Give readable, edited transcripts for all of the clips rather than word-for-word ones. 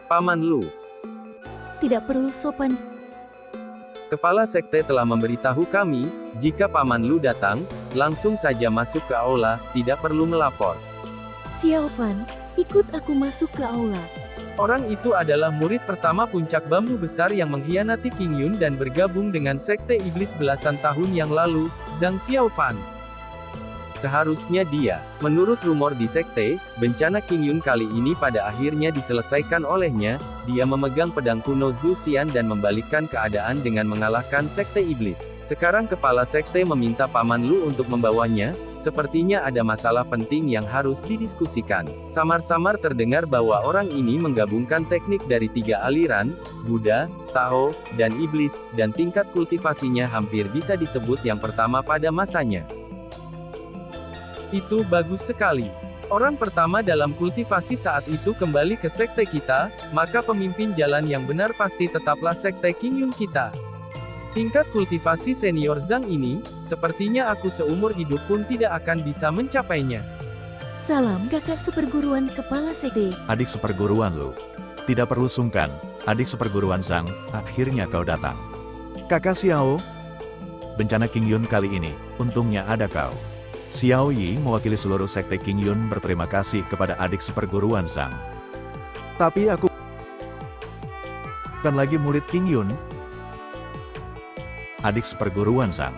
Paman Lu. Tidak perlu sopan. Kepala sekte telah memberitahu kami, jika Paman Lu datang, langsung saja masuk ke aula, tidak perlu melapor. Xiao Fan, ikut aku masuk ke aula. Orang itu adalah murid pertama puncak bambu besar yang mengkhianati King Yun dan bergabung dengan sekte iblis belasan tahun yang lalu, Zhang Xiaofan. Seharusnya dia, menurut rumor di sekte, bencana King Yun kali ini pada akhirnya diselesaikan olehnya, dia memegang pedang kuno Zhu Xian dan membalikkan keadaan dengan mengalahkan sekte iblis. Sekarang kepala sekte meminta Paman Lu untuk membawanya, sepertinya ada masalah penting yang harus didiskusikan. Samar-samar terdengar bahwa orang ini menggabungkan teknik dari 3 aliran, Buddha, Tao, dan Iblis, dan tingkat kultivasinya hampir bisa disebut yang pertama pada masanya. Itu bagus sekali. Orang pertama dalam kultivasi saat itu kembali ke sekte kita, maka pemimpin jalan yang benar pasti tetaplah sekte King Yun kita. Tingkat kultivasi senior Zhang ini, sepertinya aku seumur hidup pun tidak akan bisa mencapainya. Salam kakak seperguruan kepala sekte. Adik seperguruan Lu. Tidak perlu sungkan, adik seperguruan Zhang, akhirnya kau datang. Kakak Xiao. Bencana King Yun kali ini, untungnya ada kau. Xiao Yi mewakili seluruh sekte King Yun berterima kasih kepada adik seperguruan Zhang. Tapi aku bukan lagi murid King Yun. Adik seperguruan Zhang.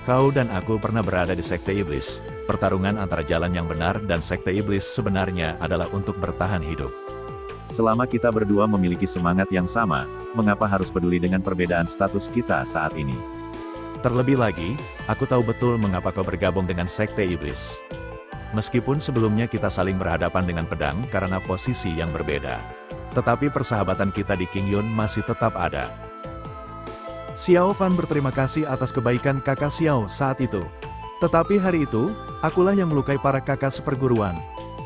Kau dan aku pernah berada di sekte iblis. Pertarungan antara jalan yang benar dan sekte iblis sebenarnya adalah untuk bertahan hidup. Selama kita berdua memiliki semangat yang sama, mengapa harus peduli dengan perbedaan status kita saat ini? Terlebih lagi, aku tahu betul mengapa kau bergabung dengan sekte iblis. Meskipun sebelumnya kita saling berhadapan dengan pedang karena posisi yang berbeda. Tetapi persahabatan kita di King Yun masih tetap ada. Xiao Fan berterima kasih atas kebaikan kakak Xiao saat itu. Tetapi hari itu, akulah yang melukai para kakak seperguruan.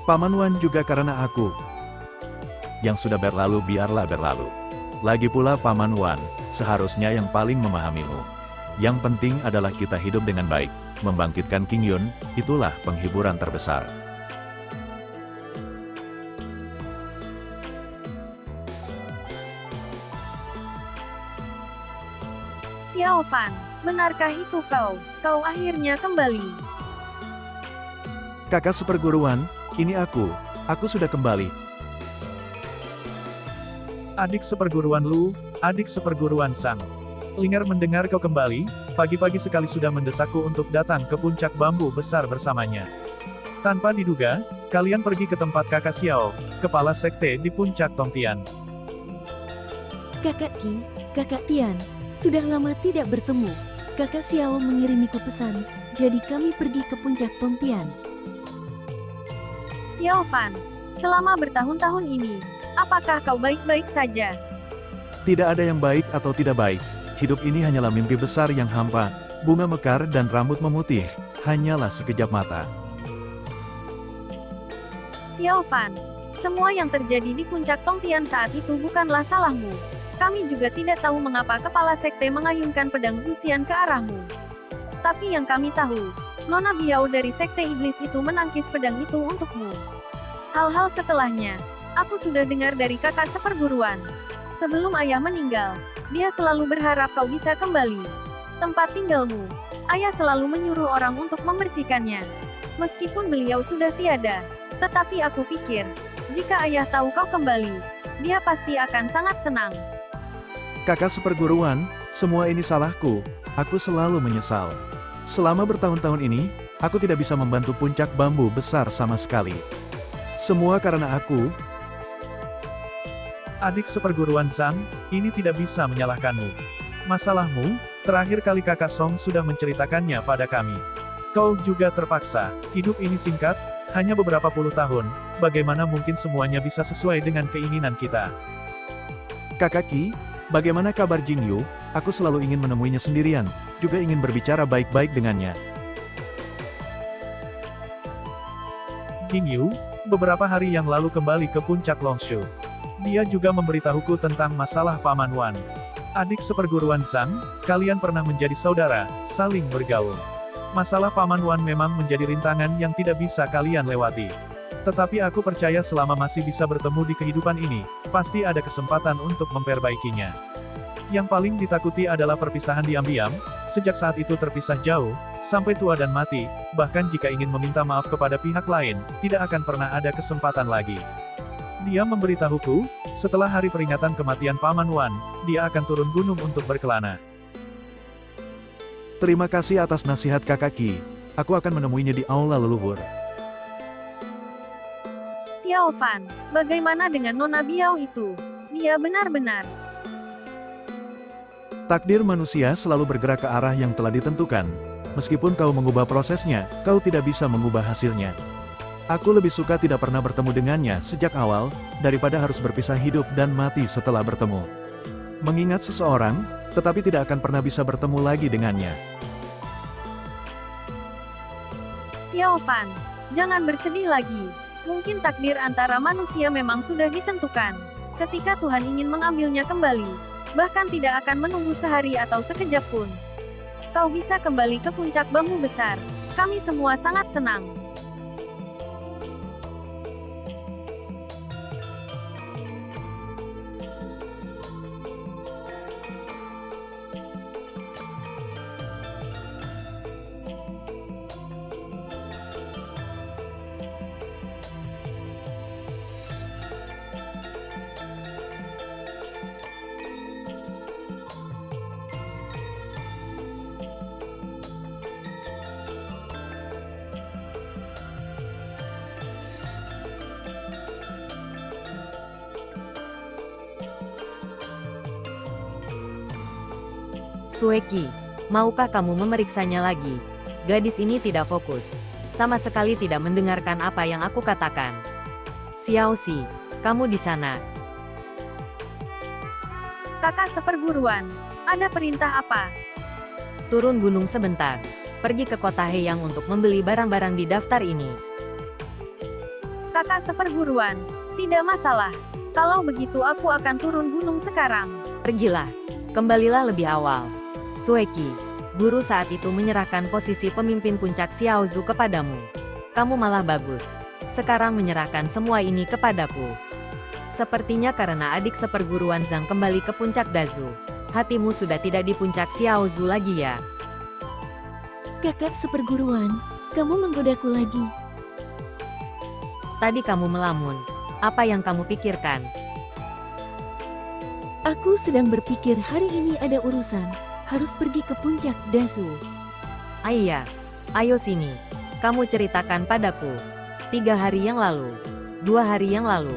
Paman Wan juga karena aku. Yang sudah berlalu biarlah berlalu. Lagi pula Paman Wan, seharusnya yang paling memahamimu. Yang penting adalah kita hidup dengan baik, membangkitkan King Yun, itulah penghiburan terbesar. Xiao Fan, benarkah itu kau? Kau akhirnya kembali. Kakak seperguruan, ini aku sudah kembali. Adik seperguruan Lu, adik seperguruan Zhang. Linger mendengar kau kembali, pagi-pagi sekali sudah mendesakku untuk datang ke puncak bambu besar bersamanya. Tanpa diduga, kalian pergi ke tempat kakak Xiao, kepala sekte di puncak Tongtian. Kakak Qi, kakak Tian, sudah lama tidak bertemu. Kakak Xiao mengirimiku pesan, jadi kami pergi ke puncak Tongtian. Xiao Fan, selama bertahun-tahun ini, apakah kau baik-baik saja? Tidak ada yang baik atau tidak baik. Hidup ini hanyalah mimpi besar yang hampa, bunga mekar dan rambut memutih, hanyalah sekejap mata. Xiao Fan, semua yang terjadi di puncak Tongtian saat itu bukanlah salahmu. Kami juga tidak tahu mengapa kepala sekte mengayunkan pedang Zhu Xian ke arahmu. Tapi yang kami tahu, Nona Biao dari sekte iblis itu menangkis pedang itu untukmu. Hal-hal setelahnya, aku sudah dengar dari kakak seperguruan. Sebelum ayah meninggal, dia selalu berharap kau bisa kembali. Tempat tinggalmu, ayah selalu menyuruh orang untuk membersihkannya. Meskipun beliau sudah tiada, tetapi aku pikir, jika ayah tahu kau kembali, dia pasti akan sangat senang. Kakak seperguruan, semua ini salahku, aku selalu menyesal. Selama bertahun-tahun ini, aku tidak bisa membantu puncak bambu besar sama sekali. Semua karena aku. Adik seperguruan Zhang, ini tidak bisa menyalahkanmu. Masalahmu, terakhir kali kakak Song sudah menceritakannya pada kami. Kau juga terpaksa, hidup ini singkat, hanya beberapa puluh tahun, bagaimana mungkin semuanya bisa sesuai dengan keinginan kita. Kakak Qi, bagaimana kabar Jing Yu? Aku selalu ingin menemuinya sendirian, juga ingin berbicara baik-baik dengannya. Jing Yu, beberapa hari yang lalu kembali ke puncak Longshu. Dia juga memberitahuku tentang masalah Paman Wan. Adik seperguruan Zhang, kalian pernah menjadi saudara, saling bergaul. Masalah Paman Wan memang menjadi rintangan yang tidak bisa kalian lewati. Tetapi aku percaya selama masih bisa bertemu di kehidupan ini, pasti ada kesempatan untuk memperbaikinya. Yang paling ditakuti adalah perpisahan diam-diam, sejak saat itu terpisah jauh, sampai tua dan mati, bahkan jika ingin meminta maaf kepada pihak lain, tidak akan pernah ada kesempatan lagi. Dia memberitahuku, setelah hari peringatan kematian Paman Wan, dia akan turun gunung untuk berkelana. Terima kasih atas nasihat Kakak Qi. Aku akan menemuinya di aula leluhur. Xiao Fan, bagaimana dengan Nona Biao itu? Dia benar-benar. Takdir manusia selalu bergerak ke arah yang telah ditentukan. Meskipun kau mengubah prosesnya, kau tidak bisa mengubah hasilnya. Aku lebih suka tidak pernah bertemu dengannya sejak awal, daripada harus berpisah hidup dan mati setelah bertemu. Mengingat seseorang, tetapi tidak akan pernah bisa bertemu lagi dengannya. Xiao Fan, jangan bersedih lagi. Mungkin takdir antara manusia memang sudah ditentukan. Ketika Tuhan ingin mengambilnya kembali, bahkan tidak akan menunggu sehari atau sekejap pun. Kau bisa kembali ke puncak bambu besar. Kami semua sangat senang. Sueki, maukah kamu memeriksanya lagi? Gadis ini tidak fokus. Sama sekali tidak mendengarkan apa yang aku katakan. Xiao Xi, kamu di sana. Kakak seperguruan, ada perintah apa? Turun gunung sebentar. Pergi ke kota Heyang untuk membeli barang-barang di daftar ini. Kakak seperguruan, tidak masalah. Kalau begitu aku akan turun gunung sekarang. Pergilah. Kembalilah lebih awal. Sueki, guru saat itu menyerahkan posisi pemimpin puncak Xiaozu kepadamu. Kamu malah bagus. Sekarang menyerahkan semua ini kepadaku. Sepertinya karena adik seperguruan Zhang kembali ke puncak Dazu. Hatimu sudah tidak di puncak Xiaozu lagi ya. Kakak seperguruan, kamu menggodaku lagi. Tadi kamu melamun. Apa yang kamu pikirkan? Aku sedang berpikir hari ini ada urusan, harus pergi ke puncak Dazu. Ayah, ayo sini. Kamu ceritakan padaku. 3 hari yang lalu, 2 hari yang lalu,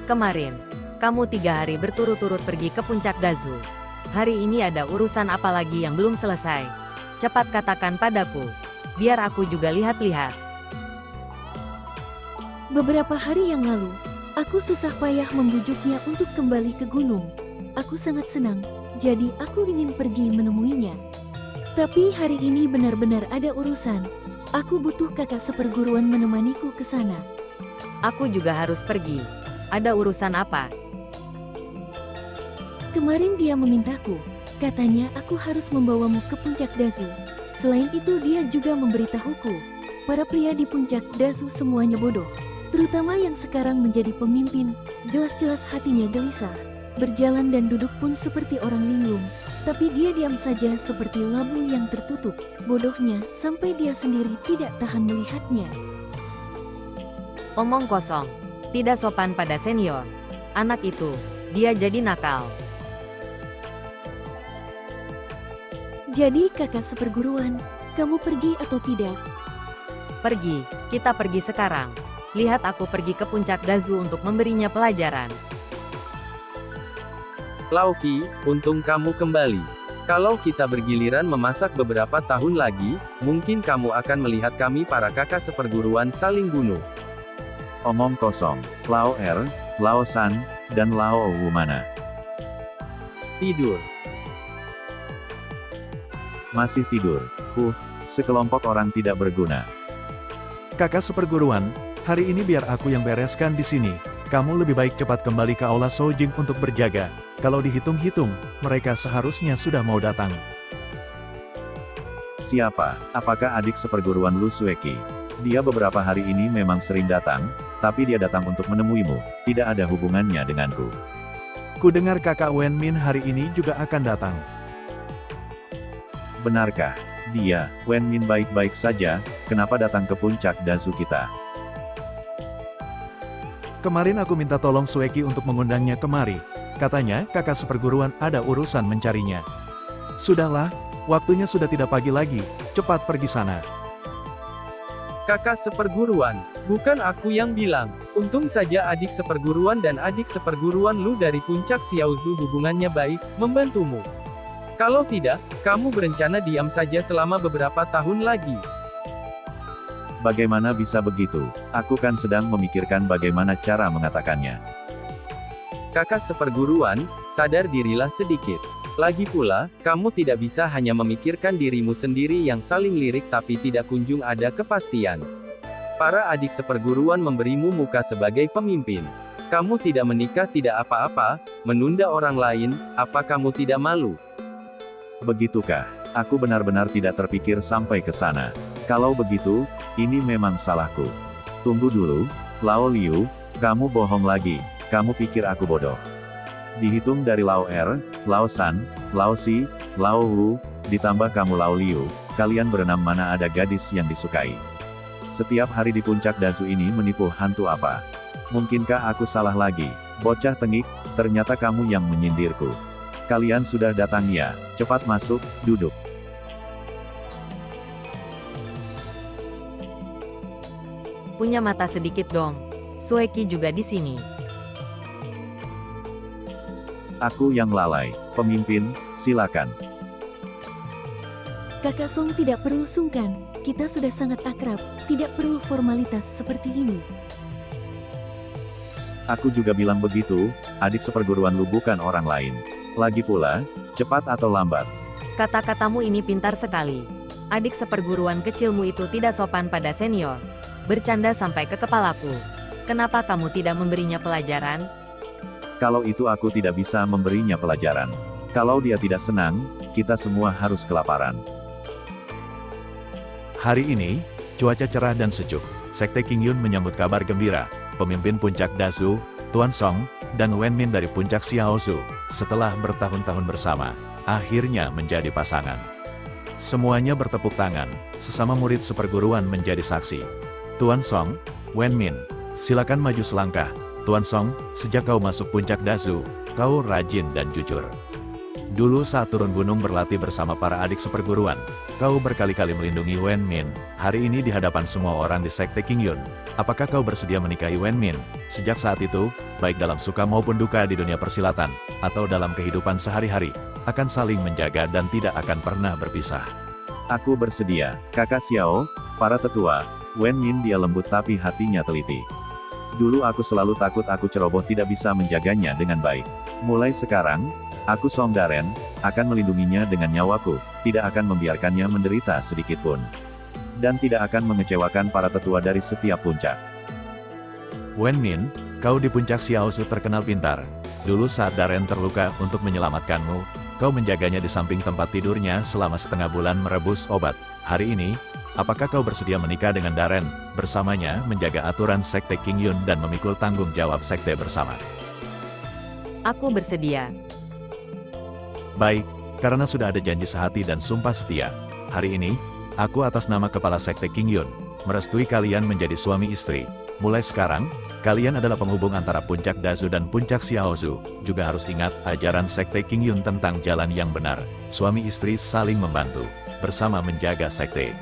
kemarin, kamu 3 hari berturut-turut pergi ke puncak Dazu. Hari ini ada urusan apa lagi yang belum selesai? Cepat katakan padaku, biar aku juga lihat-lihat. Beberapa hari yang lalu, aku susah payah membujuknya untuk kembali ke gunung. Aku sangat senang, jadi aku ingin pergi menemuinya. Tapi hari ini benar-benar ada urusan. Aku butuh kakak seperguruan menemaniku ke sana. Aku juga harus pergi. Ada urusan apa? Kemarin dia memintaku, katanya aku harus membawamu ke puncak Dazu. Selain itu dia juga memberitahuku, para pria di puncak Dazu semuanya bodoh. Terutama yang sekarang menjadi pemimpin, jelas-jelas hatinya gelisah. Berjalan dan duduk pun seperti orang linglung, tapi dia diam saja seperti labu yang tertutup. Bodohnya, sampai dia sendiri tidak tahan melihatnya. Omong kosong. Tidak sopan pada senior. Anak itu, dia jadi nakal. Jadi kakak seperguruan, kamu pergi atau tidak? Pergi, kita pergi sekarang. Lihat aku pergi ke puncak Dazu untuk memberinya pelajaran. Laoki, untung kamu kembali. Kalau kita bergiliran memasak beberapa tahun lagi, mungkin kamu akan melihat kami para kakak seperguruan saling bunuh. Omong kosong. Lao Er, Lao San, dan Lao Wu mana? Tidur. Masih tidur. Sekelompok orang tidak berguna. Kakak seperguruan, hari ini biar aku yang bereskan di sini. Kamu lebih baik cepat kembali ke aula Soujing untuk berjaga. Kalau dihitung-hitung, mereka seharusnya sudah mau datang. Siapa? Apakah adik seperguruan Lu Sueki? Dia beberapa hari ini memang sering datang, tapi dia datang untuk menemuimu, tidak ada hubungannya denganku. Ku dengar kakak Wen Min hari ini juga akan datang. Benarkah? Dia, Wen Min baik-baik saja, kenapa datang ke puncak Dazu kita? Kemarin aku minta tolong Sueki untuk mengundangnya kemari. Katanya, kakak seperguruan ada urusan mencarinya. Sudahlah, waktunya sudah tidak pagi lagi, cepat pergi sana. Kakak seperguruan, bukan aku yang bilang. Untung saja adik seperguruan dan adik seperguruan Lu dari puncak Xiaozu hubungannya baik, membantumu. Kalau tidak, kamu berencana diam saja selama beberapa tahun lagi. Bagaimana bisa begitu? Aku kan sedang memikirkan bagaimana cara mengatakannya. Kakak seperguruan, sadar dirilah sedikit. Lagi pula, kamu tidak bisa hanya memikirkan dirimu sendiri yang saling lirik tapi tidak kunjung ada kepastian. Para adik seperguruan memberimu muka sebagai pemimpin. Kamu tidak menikah tidak apa-apa, menunda orang lain, apa kamu tidak malu? Begitukah? Aku benar-benar tidak terpikir sampai ke sana. Kalau begitu, ini memang salahku. Tunggu dulu, Lao Liu, kamu bohong lagi, kamu pikir aku bodoh. Dihitung dari Lao Er, Lao San, Lao Si, Lao Wu, ditambah kamu Lao Liu, kalian berenam mana ada gadis yang disukai. Setiap hari di puncak Dazu ini menipu hantu apa? Mungkinkah aku salah lagi? Bocah tengik, ternyata kamu yang menyindirku. Kalian sudah datang ya, cepat masuk, duduk. Punya mata sedikit dong. Sueki juga di sini. Aku yang lalai. Pemimpin, silakan. Kakak Song tidak perlu sungkan, kita sudah sangat akrab, tidak perlu formalitas seperti ini. Aku juga bilang begitu, adik seperguruan Lu bukan orang lain. Lagi pula, cepat atau lambat. Kata-katamu ini pintar sekali. Adik seperguruan kecilmu itu tidak sopan pada senior. Bercanda sampai ke kepalaku. Kenapa kamu tidak memberinya pelajaran? Kalau itu aku tidak bisa memberinya pelajaran. Kalau dia tidak senang, kita semua harus kelaparan. Hari ini, cuaca cerah dan sejuk. Sekte Qingyun menyambut kabar gembira. Pemimpin puncak Dazu, Tuan Song, dan Wen Min dari puncak Xiaozu, setelah bertahun-tahun bersama, akhirnya menjadi pasangan. Semuanya bertepuk tangan, sesama murid seperguruan menjadi saksi. Tuan Song, Wen Min, silakan maju selangkah. Tuan Song, sejak kau masuk puncak Dazu, kau rajin dan jujur. Dulu saat turun gunung berlatih bersama para adik seperguruan, kau berkali-kali melindungi Wen Min. Hari ini di hadapan semua orang di Sekte Qingyun, apakah kau bersedia menikahi Wen Min? Sejak saat itu, baik dalam suka maupun duka di dunia persilatan, atau dalam kehidupan sehari-hari, akan saling menjaga dan tidak akan pernah berpisah. Aku bersedia, kakak Xiao, para tetua. Wen Min dia lembut tapi hatinya teliti. Dulu aku selalu takut aku ceroboh tidak bisa menjaganya dengan baik. Mulai sekarang, aku Song Daren, akan melindunginya dengan nyawaku, tidak akan membiarkannya menderita sedikitpun. Dan tidak akan mengecewakan para tetua dari setiap puncak. Wen Min, kau di puncak Xiaozu terkenal pintar. Dulu saat Daren terluka untuk menyelamatkanmu, kau menjaganya di samping tempat tidurnya selama setengah bulan merebus obat. Hari ini, apakah kau bersedia menikah dengan Daren, bersamanya menjaga aturan Sekte Qingyun dan memikul tanggung jawab Sekte bersama? Aku bersedia. Baik, karena sudah ada janji sehati dan sumpah setia. Hari ini, aku atas nama Kepala Sekte Qingyun, merestui kalian menjadi suami istri. Mulai sekarang, kalian adalah penghubung antara puncak Dazu dan puncak Xiaozu. Juga harus ingat ajaran Sekte Qingyun tentang jalan yang benar. Suami istri saling membantu, bersama menjaga Sekte.